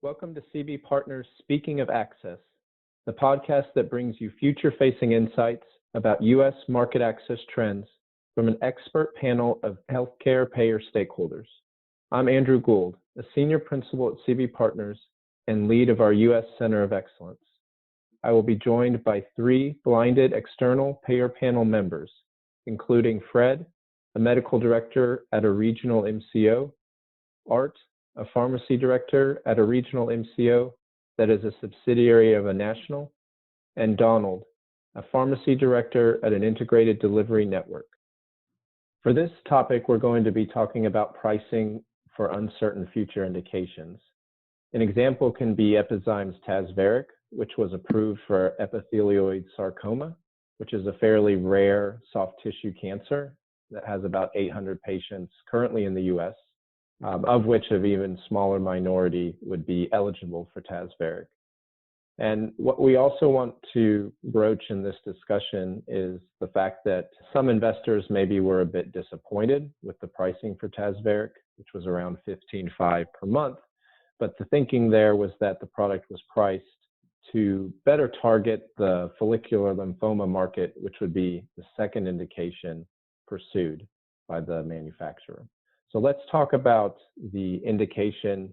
Welcome to CB Partners Speaking of Access, the podcast that brings you future-facing insights about U.S. market access trends from an expert panel of healthcare payer stakeholders. I'm Andrew Gould, a senior principal at CB Partners and lead of our U.S. Center of Excellence. I will be joined by three blinded external payer panel members, including Fred, a medical director at a regional MCO, Art, a pharmacy director at a regional MCO that is a subsidiary of a national, and Donald, a pharmacy director at an integrated delivery network. For this topic, we're going to be talking about pricing for uncertain future indications. An example can be Epizyme's TAZVERIK, which was approved for epithelioid sarcoma, which is a fairly rare soft tissue cancer that has about 800 patients currently in the US. Of which an even smaller minority would be eligible for TAZVERIK. And what we also want to broach in this discussion is the fact that some investors maybe were a bit disappointed with the pricing for TAZVERIK, which was around $15,500 per month. But the thinking there was that the product was priced to better target the follicular lymphoma market, which would be the second indication pursued by the manufacturer. So let's talk about the indication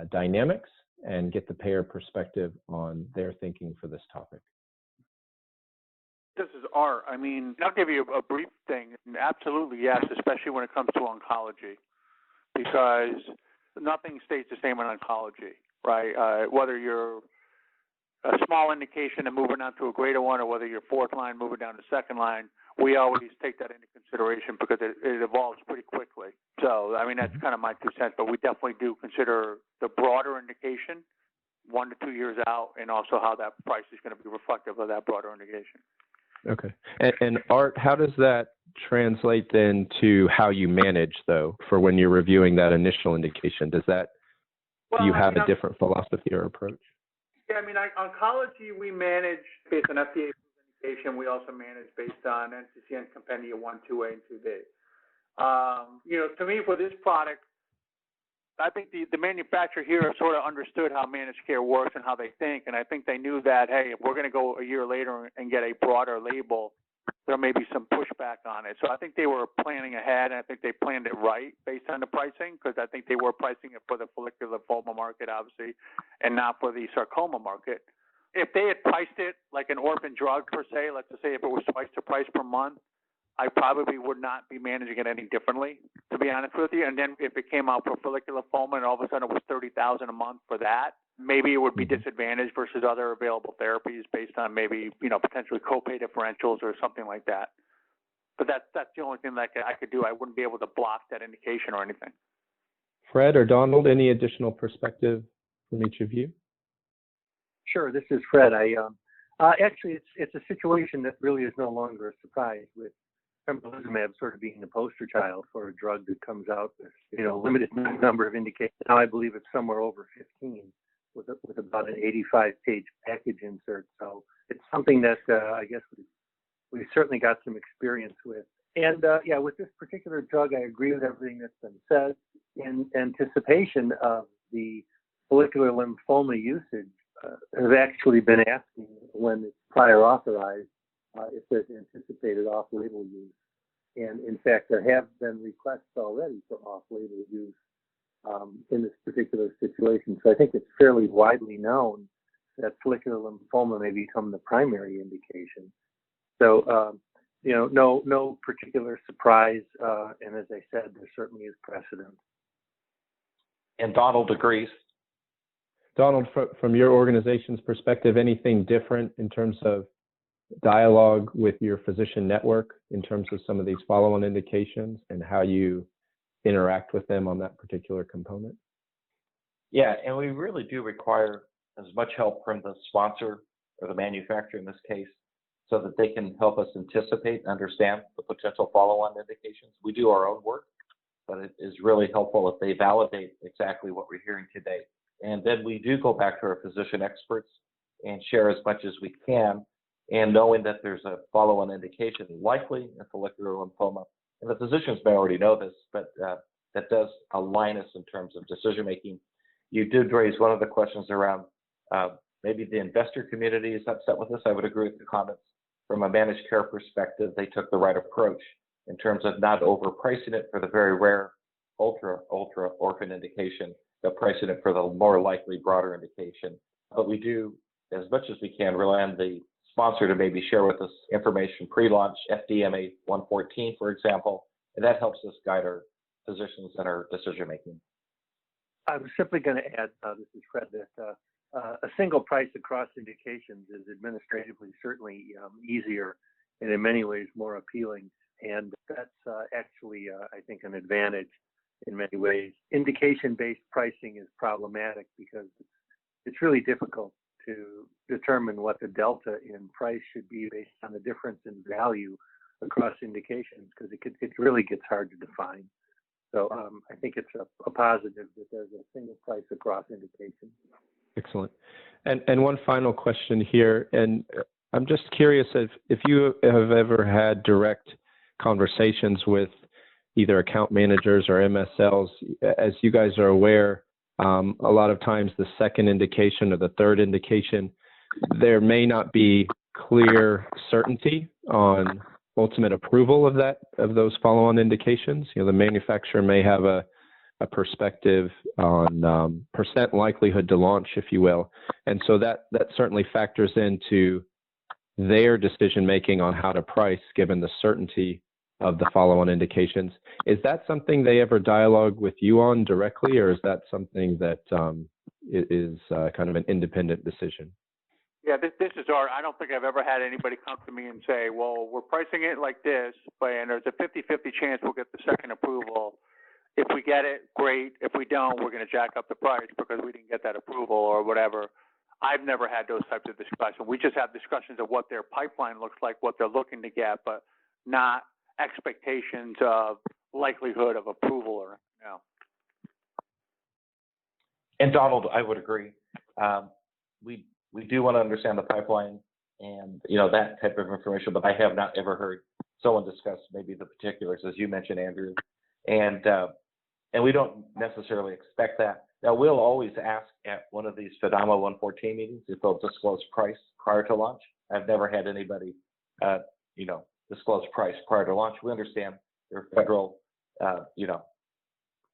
dynamics and get the payer perspective on their thinking for this topic. This is Art. I mean, I'll give you a brief thing. Absolutely, yes, especially when it comes to oncology, because nothing stays the same in oncology, right? Whether you're a small indication and moving on to a greater one, or whether you're fourth line moving down to second line, we always take that into consideration because it evolves pretty quickly. So, I mean, that's kind of my 2 cents, but we definitely do consider the broader indication 1 to 2 years out, and also how that price is going to be reflective of that broader indication. Okay. And Art, how does that translate then to how you manage, though, for when you're reviewing that initial indication? Do you have a different philosophy or approach? Yeah, I mean, oncology, we manage based on FDA indication. We also manage based on NCCN Compendia 1, 2A, and 2B. To me, for this product, I think the manufacturer here sort of understood how managed care works and how they think, and I think they knew that, hey, if we're going to go a year later and get a broader label, there may be some pushback on it. So I think they were planning ahead, and I think they planned it right based on the pricing, because I think they were pricing it for the follicular lymphoma market, obviously, and not for the sarcoma market. If they had priced it like an orphan drug per se, let's just say if it was twice the price per month, I probably would not be managing it any differently, to be honest with you. And then if it came out for follicular lymphoma and all of a sudden it was $30,000 a month for that, maybe it would be disadvantaged versus other available therapies based on maybe, potentially copay differentials or something like that. But that's the only thing that I could do. I wouldn't be able to block that indication or anything. Fred or Donald, any additional perspective from each of you? Sure, this is Fred. Actually, it's a situation that really is no longer a surprise, with pembrolizumab sort of being the poster child for a drug that comes out with limited number of indications. Now I believe it's somewhere over 15, with about an 85-page package insert. So it's something that I guess we've certainly got some experience with. And with this particular drug, I agree with everything that's been said. In anticipation of the follicular lymphoma usage, have actually been asking when it's prior authorized if there's anticipated off-label use. And in fact, there have been requests already for off-label use in this particular situation. So I think it's fairly widely known that follicular lymphoma may become the primary indication. So, no particular surprise. And as I said, there certainly is precedent. And Donald agrees. Donald, from your organization's perspective, anything different in terms of dialogue with your physician network in terms of some of these follow-on indications and how you interact with them on that particular component? Yeah, and we really do require as much help from the sponsor or the manufacturer in this case, so that they can help us anticipate and understand the potential follow-on indications. We do our own work, but it is really helpful if they validate exactly what we're hearing today. And then we do go back to our physician experts and share as much as we can, and knowing that there's a follow-on indication likely in follicular lymphoma. And the physicians may already know this, but that does align us in terms of decision-making you did raise one of the questions around maybe the investor community is upset with this. I would agree with the comments. From a managed care perspective, they took the right approach in terms of not overpricing it for the very rare ultra orphan indication, but pricing it for the more likely broader indication. But we do, as much as we can, rely on the sponsor to maybe share with us information pre-launch, FDMA 114, for example, and that helps us guide our physicians and our decision making. I was simply going to add, this is Fred, that a single price across indications is administratively certainly easier and in many ways more appealing. And that's actually, I think, an advantage in many ways. Indication-based pricing is problematic because it's really difficult to determine what the delta in price should be based on the difference in value across indications, because it really gets hard to define. So I think it's a positive that there's a single price across indications. Excellent. And one final question here, and I'm just curious if you have ever had direct conversations with either account managers or MSLs. As you guys are aware, a lot of times the second indication or the third indication, there may not be clear certainty on ultimate approval of those follow-on indications. You know, the manufacturer may have a perspective on percent likelihood to launch, if you will, and so that certainly factors into their decision making on how to price, given the certainty of the follow-on indications. Is that something they ever dialogue with you on directly, or is that something that is kind of an independent decision? Yeah, this is Art. I don't think I've ever had anybody come to me and say, well, we're pricing it like this, and there's a 50-50 chance we'll get the second approval. If we get it, great. If we don't, we're going to jack up the price because we didn't get that approval or whatever. I've never had those types of discussions. We just have discussions of what their pipeline looks like, what they're looking to get, but not expectations of likelihood of approval or no. And Donald, I would agree. We do want to understand the pipeline and that type of information, but I have not ever heard someone discuss maybe the particulars, as you mentioned, Andrew, and we don't necessarily expect that. Now, we'll always ask at one of these FDAMA 114 meetings if they'll disclose price prior to launch. I've never had anybody, disclose price prior to launch. We understand there are federal,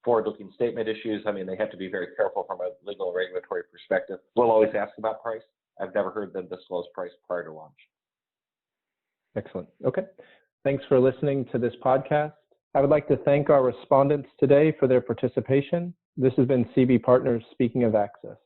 forward-looking statement issues. I mean, they have to be very careful from a legal and regulatory perspective. We'll always ask about price. I've never heard them disclose price prior to launch. Excellent. Okay. Thanks for listening to this podcast. I would like to thank our respondents today for their participation. This has been CB Partners Speaking of Access.